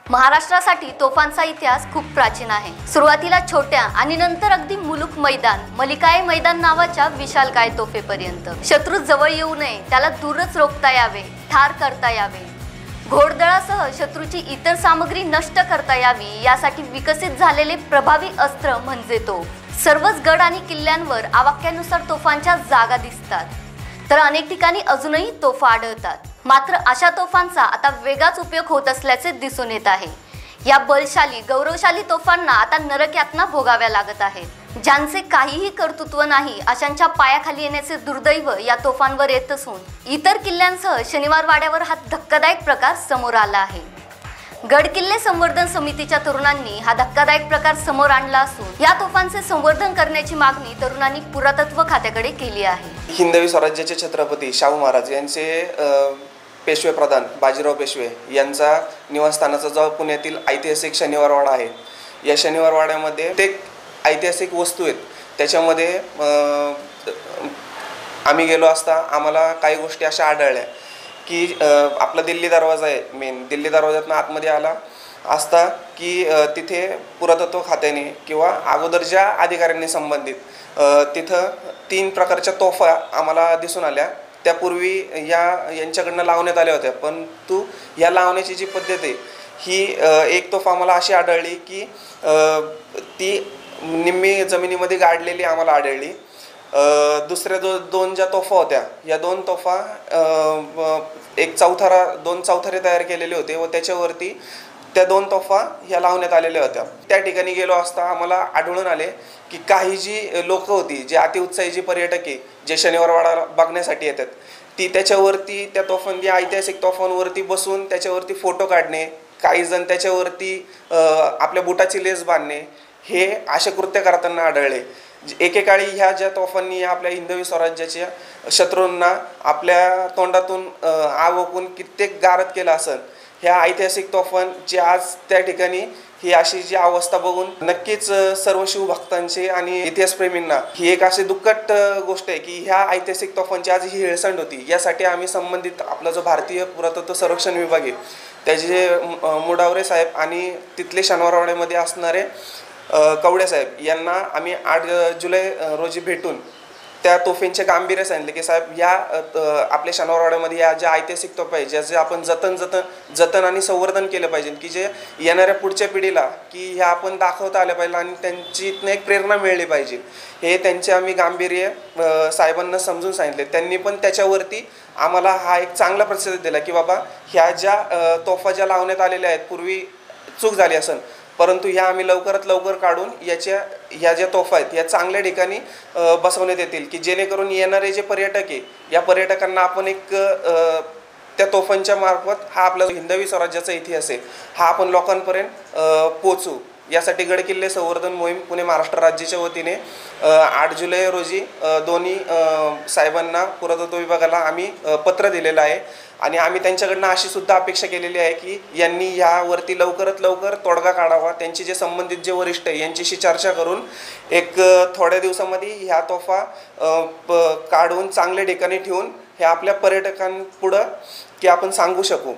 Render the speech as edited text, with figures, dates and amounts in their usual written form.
महाराष्ट्रासाठी तोफांचा इतिहास खूप प्राचीन आहे। सुरुवातीला छोट्या आणि नंतर अगदी मुलुक मैदान, मलिकाय मैदान नावाच्या विशालकाय तोफेपर्यंत। शत्रू जवळ येऊ नये, त्याला दूरच रोखता यावे, ठार करता यावे, घोडदळासह शत्रूची इतर सामग्री नष्ट करता यावी यासाठी विकसित झालेले प्रभावी अस्त्र म्हणजे तोफ। सर्वच गड आणि किल्ल्यांवर आवाक्यानुसार तोफांच्या जागा दिसतात, तर अनेक ठिकाणी अजूनही तोफा आढळतात। मात्र अशा तोफांचा आता वेगळाच उपयोग होत असल्याचे दिसून येत आहे। या बलशाली गौरवशाली तोफांना आता नरकयातना भोगाव्या लागत आहेत। ज्यांचे काहीही कर्तृत्व नाही अशांच्या पायाखाली येण्याचे दुर्दैव या तोफांवर येत असून इतर किल्ल्यांसह शनिवार वाड्यावर हा धक्कादायक प्रकार समोर आला आहे। गड किल्ले संवर्धन समितीच्या तरुणांनी हा धक्कादायक प्रकार समोर आणला असून या तोफांचे संवर्धन करण्याची मागणी तरुणांनी पुरातत्व खात्याकडे केली आहे। हिंदवी स्वराज्याचे छत्रपती शाहू महाराज यांचे पेशवे प्रधान बाजीराव पेशवे यांचा निवासस्थानाचा जो पुण्यातील ऐतिहासिक शनिवार वाडा आहे, या शनिवार वाड्यामध्ये ते ऐतिहासिक वस्तू आहेत। त्याच्यामध्ये आम्ही गेलो असता आम्हाला काही गोष्टी अशा आढळल्या की आपला दिल्ली दरवाजा आहे, मेन दिल्ली दरवाजातून आतमध्ये आला असता की तिथे पुरातत्व खात्याने किंवा अगोदर ज्या अधिकाऱ्यांनी संबंधित तिथं 3 प्रकारच्या तोफा आम्हाला दिसून आल्या। त्यापूर्वी यांच्याकडनं लावण्यात आल्या होत्या, परंतु या लावण्याची जी पद्धत आहे ही एक तोफ आम्हाला अशी आढळली की ती निम्मी जमिनीमध्ये गाडलेली आम्हाला आढळली। दुसऱ्या दोन ज्या तोफा होत्या, या 2 तोफा दोन चौथरे तयार केलेले होते व त्याच्यावरती त्या 2 तोफा ह्या लावण्यात आलेल्या होत्या। त्या ठिकाणी गेलो असता आम्हाला आढळून आले की काही जी लोक होती, जे अतिउत्साही जी पर्यटक आहे, जे शनिवार वाडा बघण्यासाठी येतात, ती त्याच्यावरती त्या तोफांच्या ऐतिहासिक तोफांवरती बसून त्याच्यावरती फोटो काढणे, काही जण त्याच्यावरती आपल्या बुटाची लेस बांधणे, हे असे कृत्य करताना आढळले। एकेकाळी ह्या ज्या तोफांनी आपल्या हिंदवी स्वराज्याच्या शत्रूंना आपल्या तोंडातून आग ओकून कित्येक गारद केला असेल, ह्या ऐतिहासिक तोफांची आज त्या ठिकाणी ही अशी जी अवस्था बघून नक्कीच सर्व शिवभक्तांचे आणि इतिहासप्रेमींना ही एक अशी दुःखद गोष्ट आहे की ह्या ऐतिहासिक तोफांची आज ही हेळसांड होती। यासाठी आम्ही संबंधित आपला जो भारतीय पुरातत्व संरक्षण विभाग आहे त्याचे मुडावरे साहेब आणि तिथले शनिवारवाड्यामध्ये असणारे कवडे साहेब यांना आम्ही 8 जुलै रोजी भेटून त्या तोफेंचे गांभीर्य सांगितले की साहेब, या आपल्या शनिवारवाड्यामध्ये या ज्या ऐतिहासिक तोफा आहे ज्याचे आपण जतन आणि संवर्धन केलं पाहिजे, की जे येणाऱ्या पुढच्या पिढीला की ह्या आपण दाखवता आल्या पाहिजे आणि त्यांची इथनं एक प्रेरणा मिळली पाहिजे, हे त्यांचे आम्ही गांभीर्य साहेबांना समजून सांगितले। त्यांनी पण त्याच्यावरती आम्हाला हा एक चांगला प्रतिसाद दिला की बाबा, ह्या ज्या तोफा ज्या लावण्यात आलेल्या आहेत पूर्वी चूक झाली असेल, परंतु ह्या आम्ही लवकरात लवकर काढून ह्या ज्या तोफा आहेत या चांगल्या ठिकाणी बसवण्यात येतील, की जेणेकरून येणारे जे पर्यटक आहे या पर्यटकांना आपण एक त्या तोफांच्या मार्फत हा आपला हिंदवी स्वराज्याचा इतिहास आहे हा आपण लोकांपर्यंत पोचू। यासाठी गडकिल्ले संवर्धन मोहीम पुणे महाराष्ट्र राज्याच्या वतीने 8 जुलै रोजी दोन्ही साहेबांना पुरातत्व विभागाला आम्ही पत्र दिलेलं आहे आणि आम्ही त्यांच्याकडनं अशी सुद्धा अपेक्षा केलेली आहे की यांनी यावरती लवकरात लवकर तोडगा काढावा। त्यांचे जे संबंधित जे वरिष्ठ आहे यांच्याशी चर्चा करून एक थोड्या दिवसामध्ये ह्या तोफा काढून चांगल्या ठिकाणी ठेवून हे आपल्या पर्यटकांपुढं की आपण सांगू शकू।